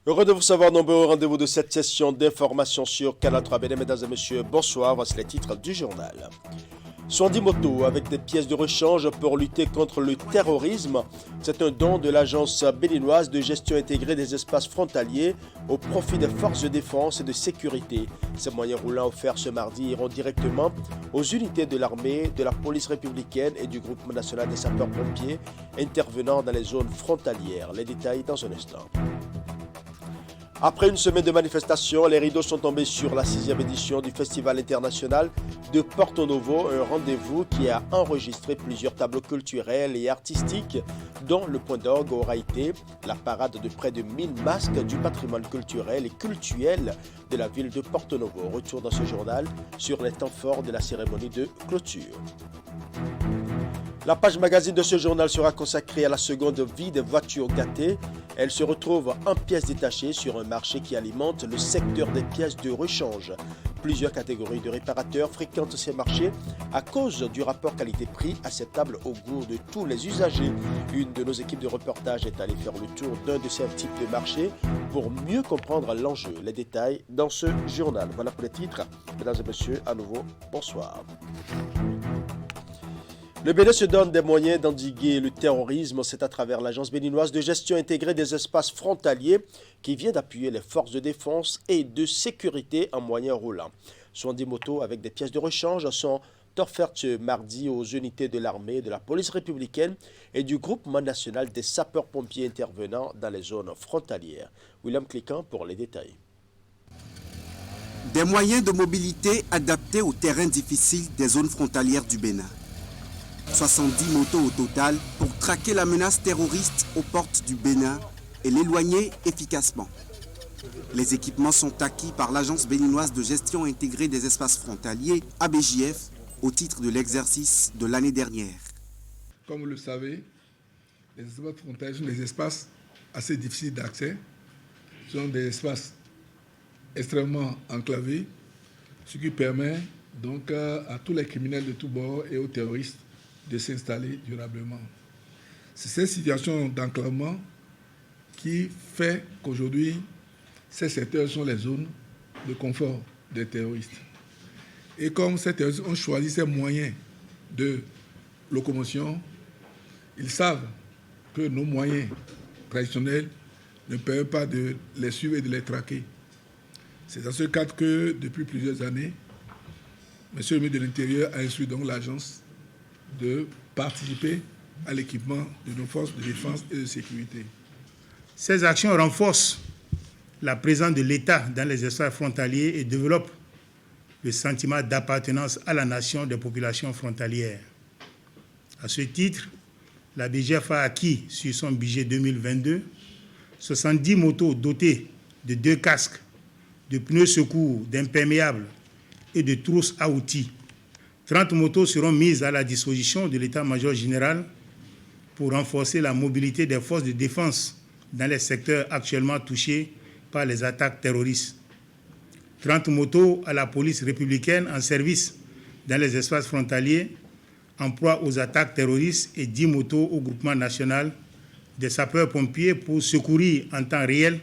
Heureux de vous savoir nombreux au rendez-vous de cette session d'information sur Canal 3 BD. Mesdames et messieurs, bonsoir, voici les titres du journal. 70 motos avec des pièces de rechange pour lutter contre le terrorisme. C'est un don de l'agence béninoise de gestion intégrée des espaces frontaliers au profit des forces de défense et de sécurité. Ces moyens roulants offerts ce mardi iront directement aux unités de l'armée, de la police républicaine et du groupement national des sapeurs-pompiers intervenant dans les zones frontalières. Les détails dans un instant. Après une semaine de manifestations, les rideaux sont tombés sur la 6e édition du Festival international de Porto Novo, un rendez-vous qui a enregistré plusieurs tableaux culturels et artistiques, dont le point d'orgue aura été la parade de près de 1000 masques du patrimoine culturel et cultuel de la ville de Porto Novo. Retour dans ce journal sur les temps forts de la cérémonie de clôture. La page magazine de ce journal sera consacrée à la seconde vie des voitures gâtées. Elle se retrouve en pièces détachées sur un marché qui alimente le secteur des pièces de rechange. Plusieurs catégories de réparateurs fréquentent ces marchés à cause du rapport qualité-prix acceptable au goût de tous les usagers. Une de nos équipes de reportage est allée faire le tour d'un de ces types de marchés pour mieux comprendre l'enjeu. Les détails dans ce journal. Voilà pour les titres. Mesdames et messieurs, à nouveau, bonsoir. Le Bénin se donne des moyens d'endiguer le terrorisme. C'est à travers l'agence béninoise de gestion intégrée des espaces frontaliers qui vient d'appuyer les forces de défense et de sécurité en moyens roulants. 70 motos avec des pièces de rechange sont offertes ce mardi aux unités de l'armée, de la police républicaine et du groupement national des sapeurs-pompiers intervenant dans les zones frontalières. William Cliquant pour les détails. Des moyens de mobilité adaptés aux terrains difficiles des zones frontalières du Bénin. 70 motos au total pour traquer la menace terroriste aux portes du Bénin et l'éloigner efficacement. Les équipements sont acquis par l'Agence béninoise de gestion intégrée des espaces frontaliers, ABJF, au titre de l'exercice de l'année dernière. Comme vous le savez, les espaces frontaliers sont des espaces assez difficiles d'accès. Ce sont des espaces extrêmement enclavés, ce qui permet donc à tous les criminels de tous bords et aux terroristes de s'installer durablement. C'est cette situation d'enclavement qui fait qu'aujourd'hui, ces secteurs sont les zones de confort des terroristes. Et comme ces terroristes ont choisi ces moyens de locomotion, ils savent que nos moyens traditionnels ne permettent pas de les suivre et de les traquer. C'est dans ce cadre que, depuis plusieurs années, M. le ministre de l'Intérieur a instruit donc l'agence de participer à l'équipement de nos forces de défense et de sécurité. Ces actions renforcent la présence de l'État dans les espaces frontaliers et développent le sentiment d'appartenance à la nation des populations frontalières. À ce titre, la BGF a acquis sur son budget 2022 70 motos dotées de 2 casques, de pneus secours, d'imperméables et de trousses à outils. 30 motos seront mises à la disposition de l'état-major général pour renforcer la mobilité des forces de défense dans les secteurs actuellement touchés par les attaques terroristes. 30 motos à la police républicaine en service dans les espaces frontaliers en proie aux attaques terroristes et 10 motos au groupement national des sapeurs-pompiers pour secourir en temps réel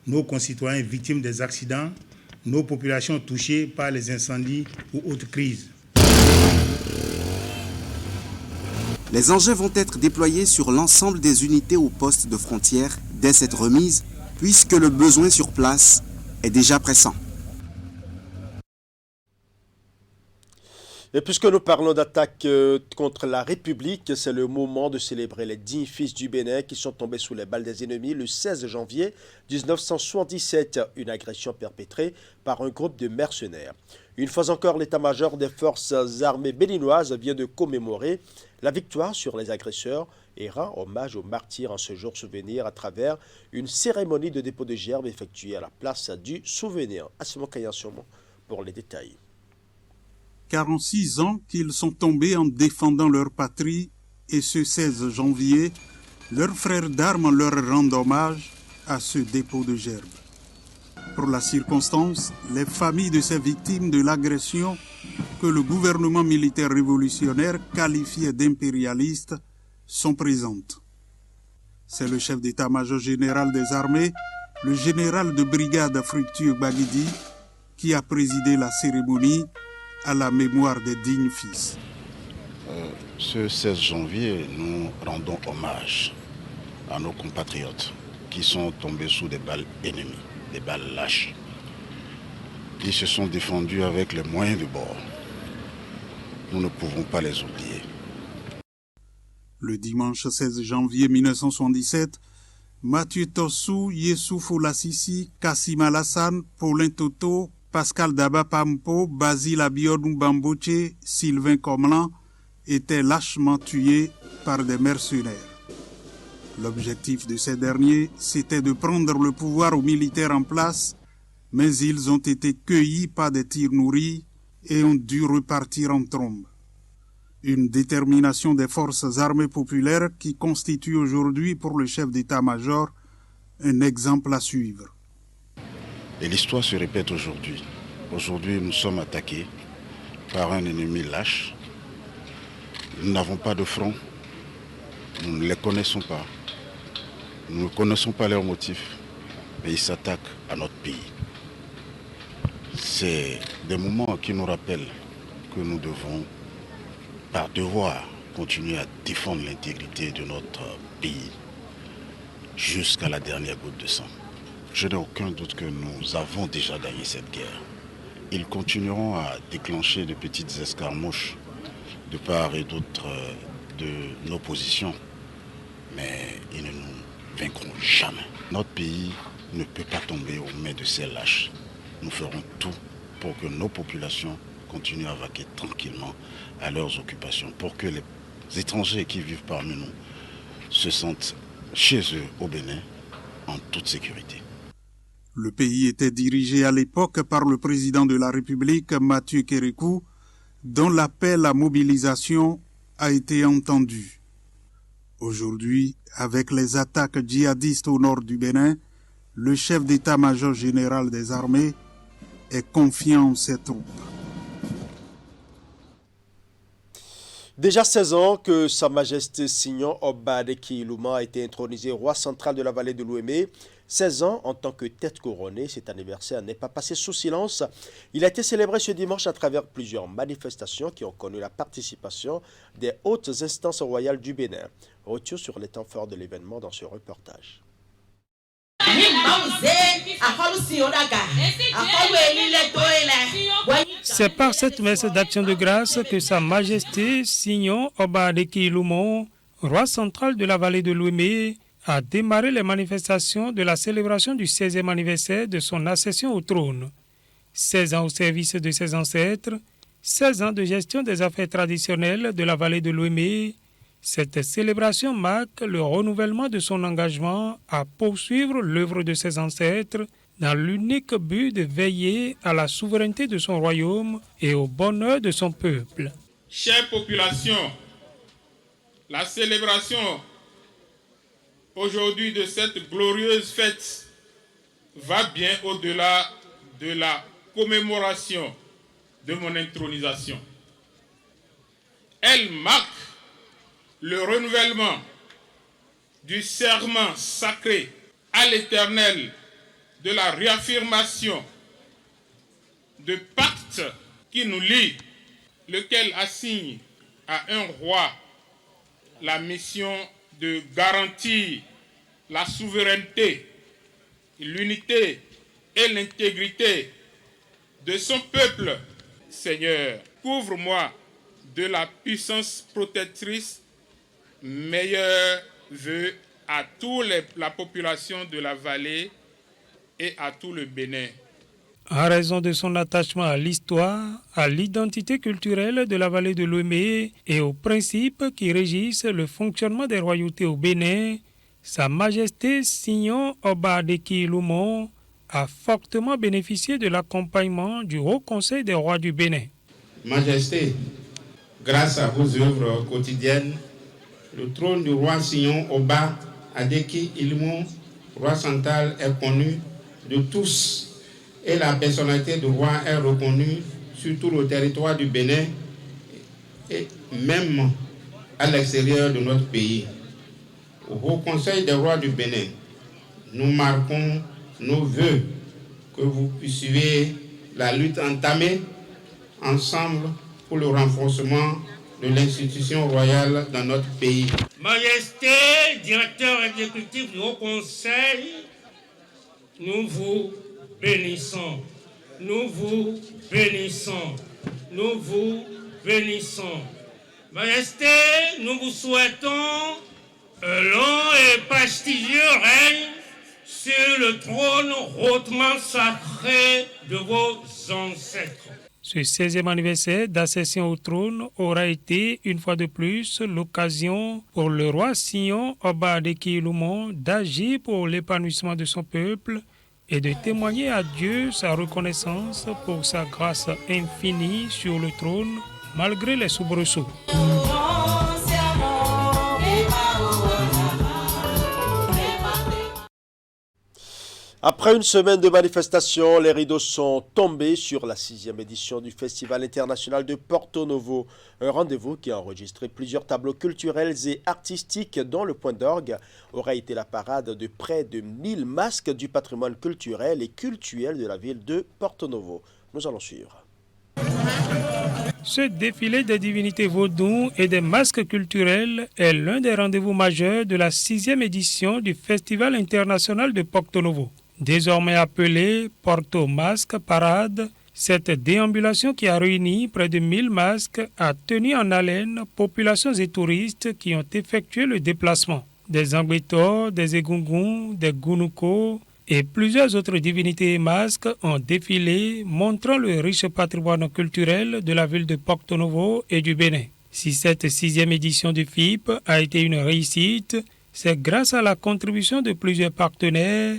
nos concitoyens victimes des accidents, nos populations touchées par les incendies ou autres crises. Les engins vont être déployés sur l'ensemble des unités aux postes de frontières dès cette remise, puisque le besoin sur place est déjà pressant. Et puisque nous parlons d'attaque contre la République, c'est le moment de célébrer les 10 fils du Bénin qui sont tombés sous les balles des ennemis le 16 janvier 1977, une agression perpétrée par un groupe de mercenaires. Une fois encore, l'état-major des forces armées béninoises vient de commémorer la victoire sur les agresseurs et rend hommage aux martyrs en ce jour souvenir à travers une cérémonie de dépôt de gerbes effectuée à la place du souvenir. Assimo Kayansomo pour les détails. 46 ans qu'ils sont tombés en défendant leur patrie et ce 16 janvier, leurs frères d'armes leur rendent hommage à ce dépôt de gerbes. Pour la circonstance, les familles de ces victimes de l'agression que le gouvernement militaire révolutionnaire qualifiait d'impérialistes sont présentes. C'est le chef d'état-major général des armées le général de brigade Fructueux Baguidi, qui a présidé la cérémonie à la mémoire des dignes fils. Ce 16 janvier, nous rendons hommage à nos compatriotes qui sont tombés sous des balles ennemies, des balles lâches. Ils se sont défendus avec les moyens de bord. Nous ne pouvons pas les oublier. Le dimanche 16 janvier 1977, Mathieu Tossou, Yessoufou Lassisi, Kassim Alassane, Paulin Toto, Pascal Daba Pampo, Basile Abiodun Bamboche, Sylvain Comlan étaient lâchement tués par des mercenaires. L'objectif de ces derniers, c'était de prendre le pouvoir aux militaires en place, mais ils ont été cueillis par des tirs nourris et ont dû repartir en trombe. Une détermination des forces armées populaires qui constitue aujourd'hui pour le chef d'état-major un exemple à suivre. Et l'histoire se répète aujourd'hui. Aujourd'hui, nous sommes attaqués par un ennemi lâche. Nous n'avons pas de front. Nous ne les connaissons pas. Nous ne connaissons pas leurs motifs. Mais ils s'attaquent à notre pays. C'est des moments qui nous rappellent que nous devons, par devoir, continuer à défendre l'intégrité de notre pays jusqu'à la dernière goutte de sang. Je n'ai aucun doute que nous avons déjà gagné cette guerre. Ils continueront à déclencher de petites escarmouches de part et d'autre de nos positions, mais ils ne nous vaincront jamais. Notre pays ne peut pas tomber aux mains de ces lâches. Nous ferons tout pour que nos populations continuent à vaquer tranquillement à leurs occupations, pour que les étrangers qui vivent parmi nous se sentent chez eux au Bénin en toute sécurité. Le pays était dirigé à l'époque par le président de la République, Mathieu Kérékou, dont l'appel à mobilisation a été entendu. Aujourd'hui, avec les attaques djihadistes au nord du Bénin, le chef d'état-major général des armées est confiant en ses troupes. Déjà 16 ans que Sa Majesté Signon Oba Adeki Ilouma a été intronisé roi central de la vallée de l'Ouémé. 16 ans en tant que tête couronnée, cet anniversaire n'est pas passé sous silence. Il a été célébré ce dimanche à travers plusieurs manifestations qui ont connu la participation des hautes instances royales du Bénin. Retour sur les temps forts de l'événement dans ce reportage. C'est par cette messe d'action de grâce que Sa Majesté Signon Oba Adeki Ilouma, roi central de la vallée de l'Ouémé, a démarré les manifestations de la célébration du 16e anniversaire de son accession au trône. 16 ans au service de ses ancêtres, 16 ans de gestion des affaires traditionnelles de la vallée de l'Ouémé. Cette célébration marque le renouvellement de son engagement à poursuivre l'œuvre de ses ancêtres dans l'unique but de veiller à la souveraineté de son royaume et au bonheur de son peuple. Chère population, la célébration aujourd'hui de cette glorieuse fête va bien au-delà de la commémoration de mon intronisation. Elle marque le renouvellement du serment sacré à l'Éternel, de la réaffirmation de pacte qui nous lie, lequel assigne à un roi la mission de garantir la souveraineté, l'unité et l'intégrité de son peuple. Seigneur, couvre-moi de la puissance protectrice. Meilleurs vœux à toute la population de la vallée et à tout le Bénin. En raison de son attachement à l'histoire, à l'identité culturelle de la vallée de l'Ouémé et aux principes qui régissent le fonctionnement des royautés au Bénin, Sa Majesté Signon Oba Adeki Ilouma a fortement bénéficié de l'accompagnement du Haut Conseil des rois du Bénin. Majesté, grâce à vos œuvres quotidiennes, le trône du roi Signon Oba Adeki Ilouma, roi central, est connu de tous et la personnalité du roi est reconnue sur tout le territoire du Bénin et même à l'extérieur de notre pays. Au Haut Conseil des rois du Bénin, nous marquons nos voeux que vous puissiez la lutte entamée ensemble pour le renforcement de l'institution royale dans notre pays. Majesté, directeur exécutif du Haut Conseil, nous vous bénissons, nous vous bénissons, nous vous bénissons. Majesté, nous vous souhaitons un long et prestigieux règne sur le trône hautement sacré de vos ancêtres. Ce 16e anniversaire d'accession au trône aura été, une fois de plus, l'occasion pour le roi Sion Oba Adeki Lumon d'agir pour l'épanouissement de son peuple et de témoigner à Dieu sa reconnaissance pour sa grâce infinie sur le trône, malgré les soubresauts. Après une semaine de manifestations, les rideaux sont tombés sur la 6e édition du Festival international de Porto Novo. Un rendez-vous qui a enregistré plusieurs tableaux culturels et artistiques dont le point d'orgue aura été la parade de près de 1000 masques du patrimoine culturel et cultuel de la ville de Porto Novo. Nous allons suivre. Ce défilé des divinités vaudou et des masques culturels est l'un des rendez-vous majeurs de la 6e édition du Festival international de Porto Novo. Désormais appelée Porto Masque Parade, cette déambulation qui a réuni près de 1000 masques a tenu en haleine populations et touristes qui ont effectué le déplacement. Des Angbetor, des Egungun, des Gunuko et plusieurs autres divinités et masques ont défilé, montrant le riche patrimoine culturel de la ville de Porto Novo et du Bénin. Si cette 6e édition du FIP a été une réussite, c'est grâce à la contribution de plusieurs partenaires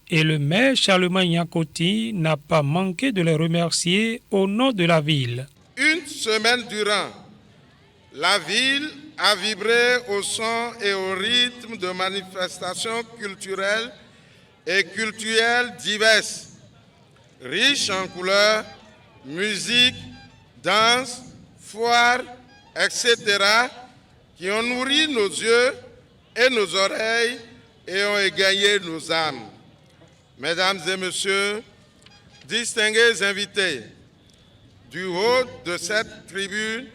et le maire Charlemagne Yakoti n'a pas manqué de les remercier au nom de la ville. Une semaine durant, la ville a vibré au son et au rythme de manifestations culturelles et culturelles diverses, riches en couleurs, musique, danse, foire, etc., qui ont nourri nos yeux et nos oreilles et ont égayé nos âmes. Mesdames et messieurs, distingués invités, du haut de cette tribune,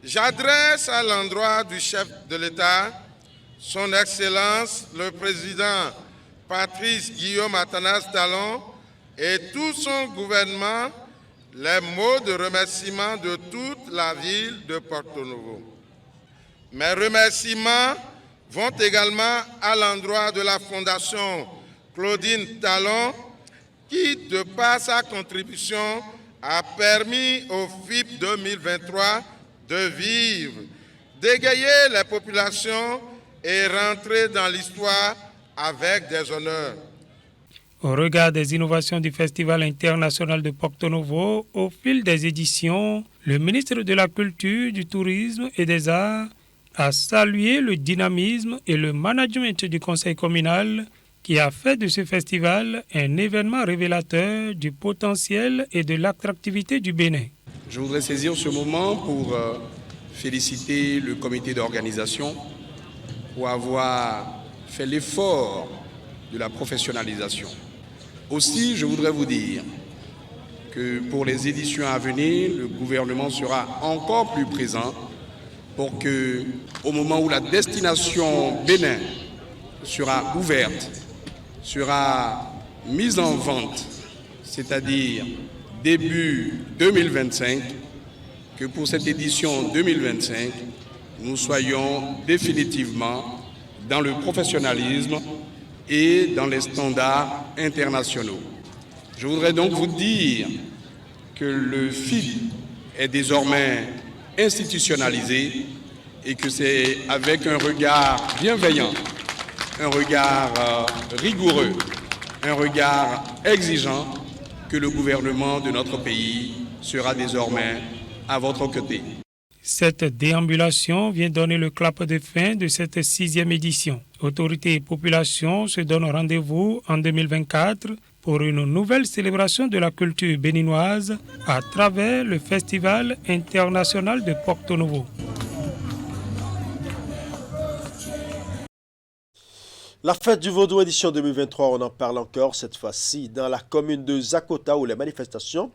j'adresse à l'endroit du chef de l'État, son Excellence le Président Patrice Guillaume Athanase Talon et tout son gouvernement, les mots de remerciement de toute la ville de Porto Novo. Mes remerciements vont également à l'endroit de la Fondation Claudine Talon, qui, de par sa contribution, a permis au FIP 2023 de vivre, d'égayer les populations et rentrer dans l'histoire avec des honneurs. Au regard des innovations du Festival international de Porto Novo, au fil des éditions, le ministre de la Culture, du Tourisme et des Arts a salué le dynamisme et le management du conseil communal qui a fait de ce festival un événement révélateur du potentiel et de l'attractivité du Bénin. Je voudrais saisir ce moment pour féliciter le comité d'organisation pour avoir fait l'effort de la professionnalisation. Aussi, je voudrais vous dire que pour les éditions à venir, le gouvernement sera encore plus présent pour que, au moment où la destination Bénin sera ouverte, sera mise en vente, c'est-à-dire début 2025, que pour cette édition 2025, nous soyons définitivement dans le professionnalisme et dans les standards internationaux. Je voudrais donc vous dire que le FIP est désormais institutionnalisé et que c'est avec un regard bienveillant, un regard rigoureux, un regard exigeant que le gouvernement de notre pays sera désormais à votre côté. Cette déambulation vient donner le clap de fin de cette 6e édition. Autorités et population se donnent rendez-vous en 2024 pour une nouvelle célébration de la culture béninoise à travers le Festival international de Porto Novo. La fête du Vaudou édition 2023, on en parle encore cette fois-ci dans la commune de Zakota où les manifestations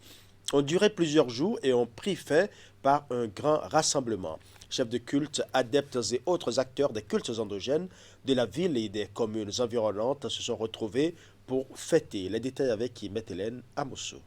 ont duré plusieurs jours et ont pris fin par un grand rassemblement. Chefs de culte, adeptes et autres acteurs des cultes endogènes de la ville et des communes environnantes se sont retrouvés pour fêter. Les détails avec Hélène Amosso.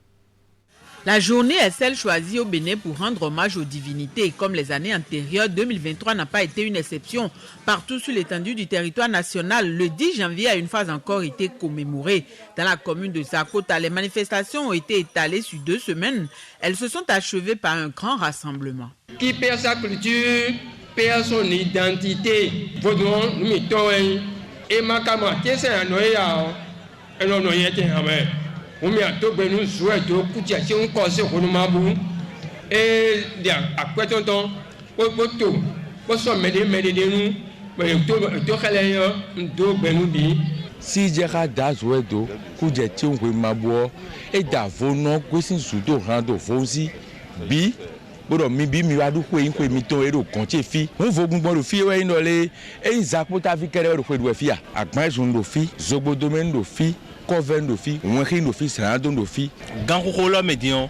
La journée est celle choisie au Bénin pour rendre hommage aux divinités et comme les années antérieures, 2023 n'a pas été une exception. Partout sur l'étendue du territoire national, le 10 janvier a une fois encore été commémoré. Dans la commune de Zakota, les manifestations ont été étalées sur 2 semaines. Elles se sont achevées par un grand rassemblement. Qui perd sa culture, perd son identité. Vaudouan, nous mettons et ma camarade, c'est un noyau, et non noyau, on met à tout nous jouer de coups on cause au mabou et après ton temps pour se mêler nous mais tout calé do benubi si jera da jouer do coups on mabou et d'avono question sudo rando vosi bi bodo mi bi mi wadu ko mi to ero konche fi on vogun bo fi we inole e zakota fi kere ro do fi agban zun do fi zobo domaine do fi Convent fi, Wenri no fi, Sanado no fi. Gangola median,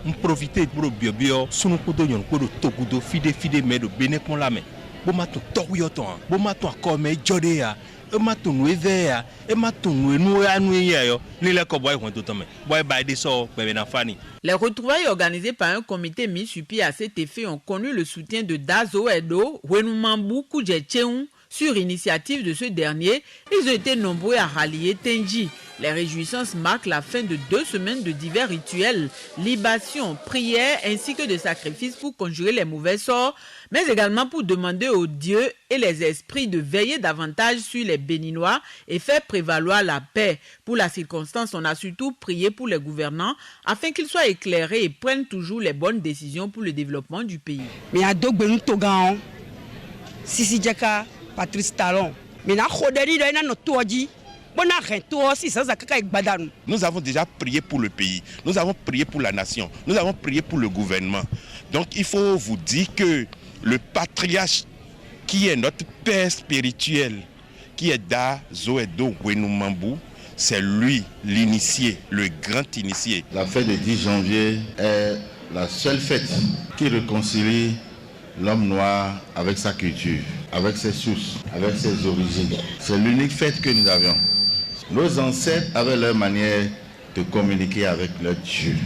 on profite pour bio sunu kudo nyon kudo tokudo fide medo bene pon la me. Bo mato tokuyoton, bo mato akome jodea, e mato nuevea, e mato nu anu yo, ni le ko boy honto tome. Boy by de so bebe na fani. Les retrouvailles organisées par un comité mis sur pied à cet effet ont connu le soutien de Dazo Edo, Wenumambu Kujetcheun. Sur initiative de ce dernier, ils ont été nombreux à rallier Tenji. Les réjouissances marquent la fin de 2 semaines de divers rituels, libations, prières ainsi que de sacrifices pour conjurer les mauvais sorts, mais également pour demander aux dieux et les esprits de veiller davantage sur les Béninois et faire prévaloir la paix. Pour la circonstance, on a surtout prié pour les gouvernants afin qu'ils soient éclairés et prennent toujours les bonnes décisions pour le développement du pays. Mais à Dogbenu Togan, Sisi Djaka, Patrice Talon, mais nous avons déjà prié pour le pays, nous avons prié pour la nation, nous avons prié pour le gouvernement. Donc il faut vous dire que le patriarche qui est notre père spirituel, qui est Da Zoedo Wenumambu, c'est lui l'initié, le grand initié. La fête du 10 janvier est la seule fête qui réconcilie l'homme noir avec sa culture, avec ses sources, avec ses origines. C'est l'unique fête que nous avions. Nos ancêtres avaient leur manière de communiquer avec leur Dieu.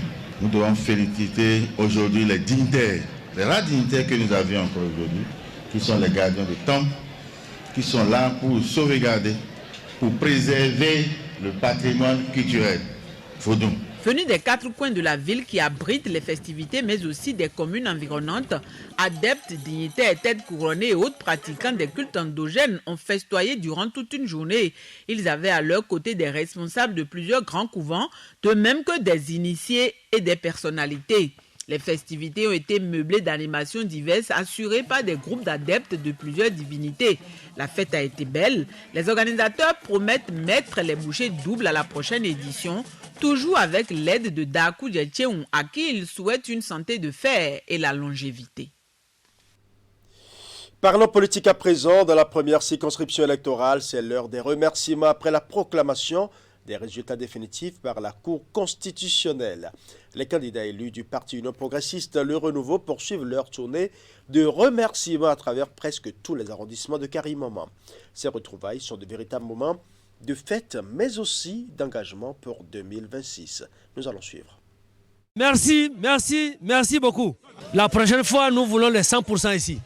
Nous devons féliciter aujourd'hui les dignitaires, les rares dignitaires que nous avions encore aujourd'hui, qui sont les gardiens de temple, qui sont là pour sauvegarder, pour préserver le patrimoine culturel vaudou. Venus des 4 coins de la ville qui abritent les festivités, mais aussi des communes environnantes, adeptes, dignitaires, têtes couronnées et autres pratiquants des cultes endogènes ont festoyé durant toute une journée. Ils avaient à leur côté des responsables de plusieurs grands couvents, de même que des initiés et des personnalités. Les festivités ont été meublées d'animations diverses assurées par des groupes d'adeptes de plusieurs divinités. La fête a été belle. Les organisateurs promettent mettre les bouchées doubles à la prochaine édition, toujours avec l'aide de Daku Djetcheun, à qui ils souhaitent une santé de fer et la longévité. Parlons politique à présent. Dans la première circonscription électorale, c'est l'heure des remerciements après la proclamation des résultats définitifs par la Cour constitutionnelle. Les candidats élus du Parti Union progressiste Le Renouveau poursuivent leur tournée de remerciements à travers presque tous les arrondissements de Carry-Maman. Ces retrouvailles sont de véritables moments de fête, mais aussi d'engagement pour 2026. Nous allons suivre. Merci beaucoup. La prochaine fois, nous voulons les 100% ici.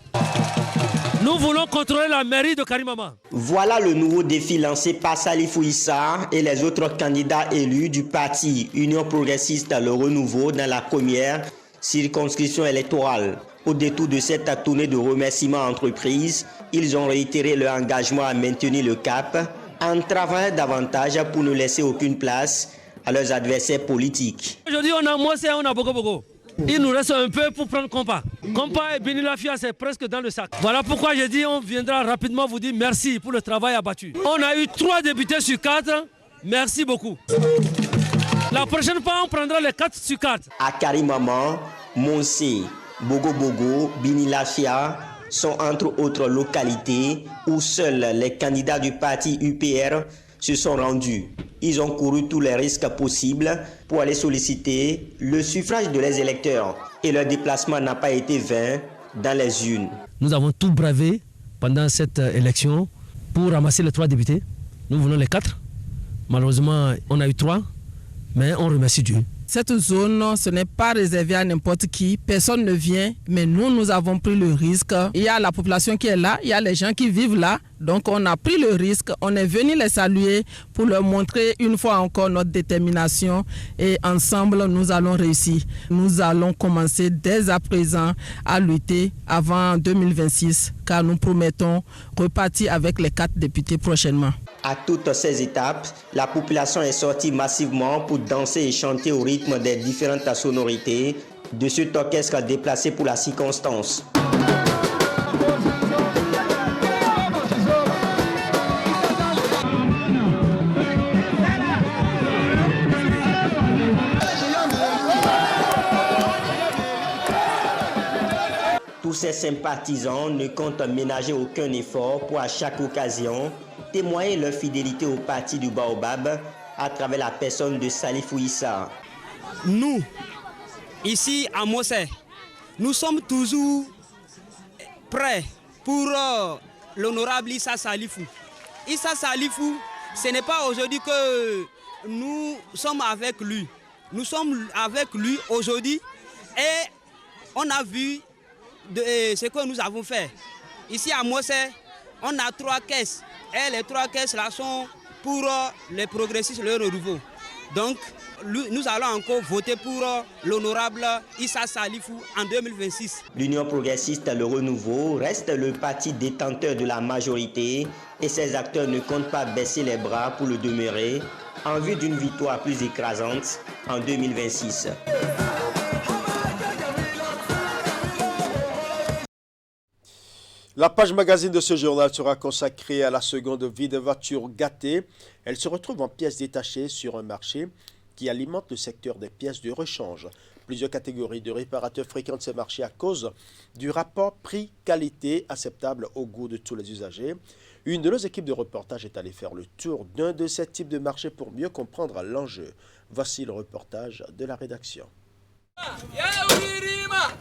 Nous voulons contrôler la mairie de Carry-Maman. Voilà le nouveau défi lancé par Salifou Issa et les autres candidats élus du parti Union progressiste Le Renouveau dans la première circonscription électorale. Au détour de cette tournée de remerciements à entreprises, ils ont réitéré leur engagement à maintenir le cap en travaillant davantage pour ne laisser aucune place à leurs adversaires politiques. Aujourd'hui, on a Mossé, on a Boko. Il nous reste un peu pour prendre Compa. Compa et Beni Lafia, c'est presque dans le sac. Voilà pourquoi j'ai dit on viendra rapidement vous dire merci pour le travail abattu. On a eu 3 députés sur 4. Merci beaucoup. La prochaine fois, on prendra les 4 sur 4. À Carry-Maman, Monsé, Bogo, Beni Lafia sont entre autres localités où seuls les candidats du parti UPR se sont rendus. Ils ont couru tous les risques possibles pour aller solliciter le suffrage de les électeurs. Et leur déplacement n'a pas été vain dans les urnes. Nous avons tout bravé pendant cette élection pour ramasser les 3 députés. Nous voulons les 4. Malheureusement, on a eu 3, mais on remercie Dieu. Cette zone, ce n'est pas réservé à n'importe qui, personne ne vient, mais nous avons pris le risque. Il y a la population qui est là, il y a les gens qui vivent là, donc on a pris le risque, on est venu les saluer pour leur montrer une fois encore notre détermination et ensemble nous allons réussir. Nous allons commencer dès à présent à lutter avant 2026 car nous promettons repartir avec les 4 députés prochainement. À toutes ces étapes, la population est sortie massivement pour danser et chanter au rythme des différentes sonorités de cet orchestre déplacé pour la circonstance. Tous ces sympathisants ne comptent ménager aucun effort pour à chaque occasion témoigner leur fidélité au parti du Baobab à travers la personne de Salifou Issa. Nous, ici à Mossé, nous sommes toujours prêts pour l'honorable Issa Salifou. Issa Salifou, ce n'est pas aujourd'hui que nous sommes avec lui. Nous sommes avec lui aujourd'hui et on a vu ce que nous avons fait. Ici à Mossé, on a 3 caisses. Et les 3 caisses là sont pour les progressistes, le renouveau. Donc, nous allons encore voter pour l'honorable Issa Salifou en 2026. L'Union progressiste, le renouveau, reste le parti détenteur de la majorité et ses acteurs ne comptent pas baisser les bras pour le demeurer en vue d'une victoire plus écrasante en 2026. La page magazine de ce journal sera consacrée à la seconde vie des voitures gâtées. Elle se retrouve en pièces détachées sur un marché qui alimente le secteur des pièces de rechange. Plusieurs catégories de réparateurs fréquentent ces marchés à cause du rapport prix-qualité acceptable au goût de tous les usagers. Une de nos équipes de reportage est allée faire le tour d'un de ces types de marchés pour mieux comprendre l'enjeu. Voici le reportage de la rédaction.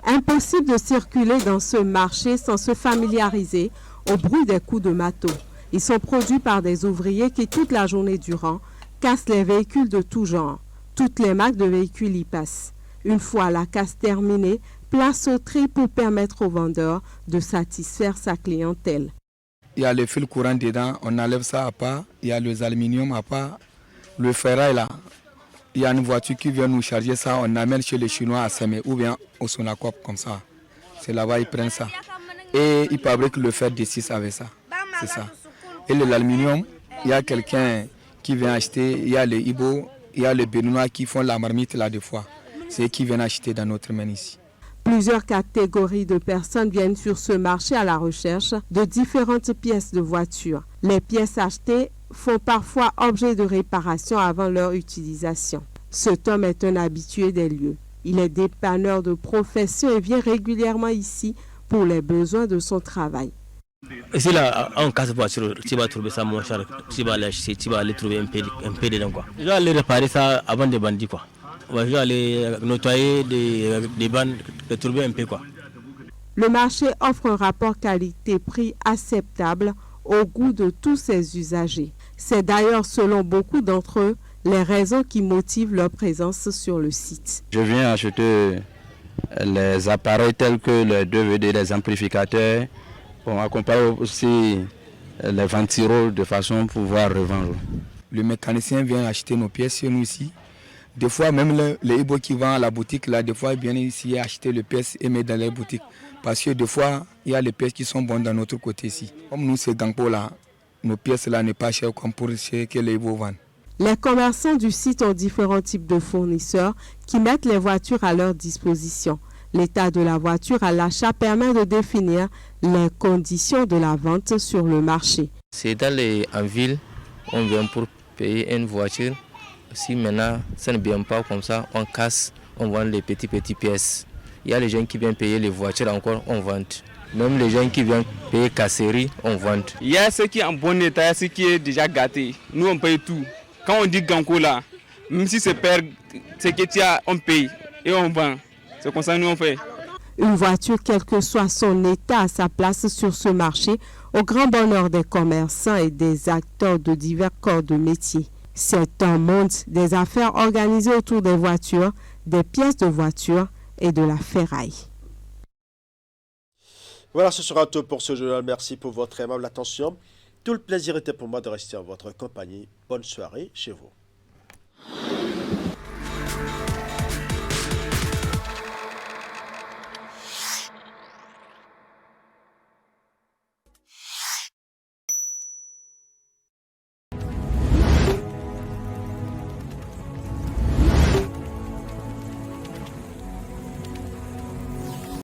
Impossible de circuler dans ce marché sans se familiariser au bruit des coups de marteau. Ils sont produits par des ouvriers qui, toute la journée durant, cassent les véhicules de tout genre. Toutes les marques de véhicules y passent. Une fois la casse terminée, place au tri pour permettre au vendeur de satisfaire sa clientèle. Il y a le fil courant dedans, on enlève ça à part. Il y a les aluminium à part. Le ferraille là. Il y a une voiture qui vient nous charger ça, on amène chez les Chinois à Semé ou bien au Sonacop comme ça. C'est là-bas ils prennent ça. Et ils fabriquent le fer de 6 avec ça. C'est ça. Et l'aluminium, il y a quelqu'un qui vient acheter, il y a les Ibo, il y a les Béninois qui font la marmite là des fois. C'est eux qui viennent acheter dans notre mine ici. Plusieurs catégories de personnes viennent sur ce marché à la recherche de différentes pièces de voiture. Les pièces achetées font parfois objet de réparation avant leur utilisation. Cet homme est un habitué des lieux. Il est dépanneur de profession et vient régulièrement ici pour les besoins de son travail. Ici là, on casse la voiture, tu vas trouver ça moins cher, tu vas aller trouver un peu dedans quoi. Je vais aller réparer ça avant de bandits quoi. Je vais aller nettoyer des bandes, de trouver un peu quoi. Le marché offre un rapport qualité-prix acceptable au goût de tous ses usagers. C'est d'ailleurs, selon beaucoup d'entre eux, les raisons qui motivent leur présence sur le site. Je viens acheter les appareils tels que les DVD, les amplificateurs, pour accompagner aussi les ventilos de façon à pouvoir revendre. Le mécanicien vient acheter nos pièces chez nous ici. Des fois, même les Ibo qui vendent à la boutique, là, des fois, ils viennent ici acheter les pièces et mettre dans les boutiques. Parce que des fois, il y a les pièces qui sont bonnes dans notre côté ici. Comme nous, c'est Gangpo là, nos pièces là n'est pas chères comme pour chez que les Ibo vendent. Les commerçants du site ont différents types de fournisseurs qui mettent les voitures à leur disposition. L'état de la voiture à l'achat permet de définir les conditions de la vente sur le marché. C'est en ville, on vient pour payer une voiture. Si maintenant ça ne vient pas comme ça, on casse, on vend les petites pièces. Il y a les gens qui viennent payer les voitures encore, on vend. Même les gens qui viennent payer casserie, on vend. Il y a ce qui est en bon état, ce qui est déjà gâté. Nous, on paye tout. Quand on dit Ganko là, même si c'est perd, c'est que tu as, on paye et on vend. C'est comme ça que nous on fait. Une voiture, quel que soit son état, a sa place sur ce marché, au grand bonheur des commerçants et des acteurs de divers corps de métier. C'est un monde des affaires organisées autour des voitures, des pièces de voiture et de la ferraille. Voilà, ce sera tout pour ce journal. Merci pour votre aimable attention. Tout le plaisir était pour moi de rester en votre compagnie. Bonne soirée chez vous.